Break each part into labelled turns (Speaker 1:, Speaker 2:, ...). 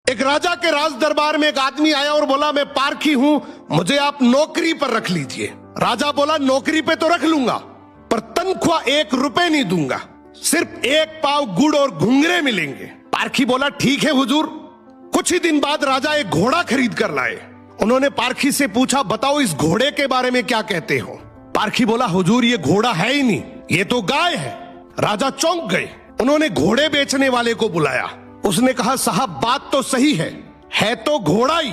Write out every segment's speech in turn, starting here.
Speaker 1: एक राजा के राज दरबार में एक आदमी आया और बोला, मैं पारखी हूं, मुझे आप नौकरी पर रख लीजिए। राजा बोला, नौकरी पे तो रख लूंगा, पर तनख्वाह 1 रुपए नहीं दूंगा, सिर्फ 1 पाव गुड़ और घुंघरे मिलेंगे। पारखी बोला, ठीक है हुजूर। कुछ ही दिन बाद राजा एक घोड़ा खरीद कर लाए। उन्होंने पारखी से पूछा, बताओ इस घोड़े के बारे में क्या कहते हो। पारखी बोला, हुजूर ये घोड़ा है ही नहीं, ये तो गाय है। राजा चौंक गए। उन्होंने घोड़े बेचने वाले को बुलाया। उसने कहा, साहब बात तो सही है तो घोड़ा ही,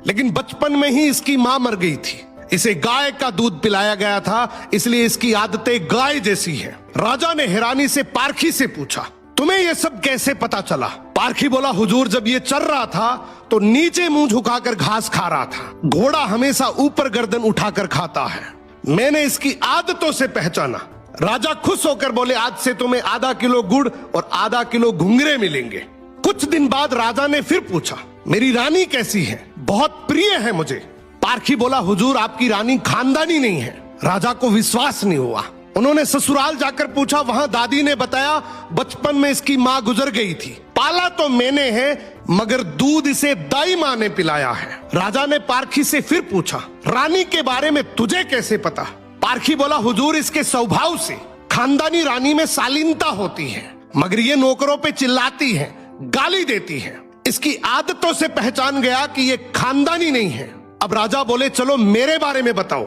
Speaker 1: लेकिन बचपन में ही इसकी मां मर गई थी, इसे गाय का दूध पिलाया गया था, इसलिए इसकी आदतें गाय जैसी हैं। राजा ने हैरानी से पारखी से पूछा, तुम्हें यह सब कैसे पता चला। पारखी बोला, हुजूर जब ये चल रहा था तो नीचे मुंह झुकाकर घास खा रहा था, घोड़ा हमेशा ऊपर गर्दन उठाकर खाता है, मैंने इसकी आदतों से पहचाना। राजा खुश होकर बोले, आज से तुम्हें आधा किलो गुड़ और आधा किलो घुंघरे मिलेंगे। कुछ दिन बाद राजा ने फिर पूछा, मेरी रानी कैसी है, बहुत प्रिय है मुझे। पारखी बोला, हुजूर आपकी रानी खानदानी नहीं है। राजा को विश्वास नहीं हुआ। उन्होंने ससुराल जाकर पूछा, वहां दादी ने बताया, बचपन में इसकी मां गुजर गई थी, पाला तो मैंने है मगर दूध इसे दाई मां ने पिलाया है। राजा ने पारखी से फिर पूछा, रानी के बारे में तुझे कैसे पता। पारखी बोला, हुजूर इसके स्वभाव से खानदानी रानी में शालीनता होती है, मगर ये नौकरों पे चिल्लाती है, गाली देती है, इसकी आदतों से पहचान गया कि ये खानदानी नहीं है। अब राजा बोले, चलो मेरे बारे में बताओ।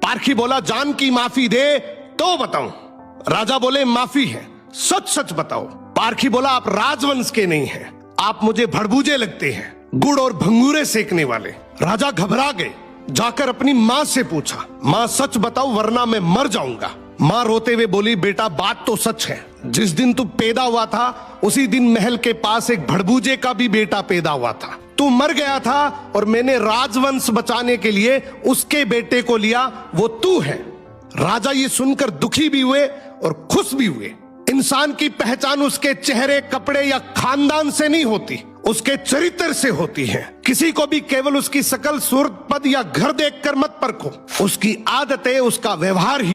Speaker 1: पारखी बोला, जान की माफी दे तो बताऊं। राजा बोले, माफी है, सच सच बताओ। पारखी बोला, आप राजवंश के नहीं हैं, आप मुझे भड़बूजे लगते हैं, गुड़ और भंगूरे सेकने वाले। राजा घबरा गए। जाकर अपनी माँ से पूछा, माँ सच बताओ वरना मैं मर जाऊंगा। माँ रोते हुए बोली, बेटा बात तो सच है, जिस दिन तू पैदा हुआ था उसी दिन महल के पास एक भड़बूजे का भी बेटा पैदा हुआ था, तू मर गया था और मैंने राजवंश बचाने के लिए उसके बेटे को लिया, वो तू है। राजा ये सुनकर दुखी भी हुए और खुश भी हुए। इंसान की पहचान उसके चेहरे, कपड़े या खानदान से नहीं होती, उसके चरित्र से होती है। किसी को भी केवल उसकी शकल, सूरत, पद या घर देखकर मत परखो, उसकी आदतें, उसका व्यवहार ही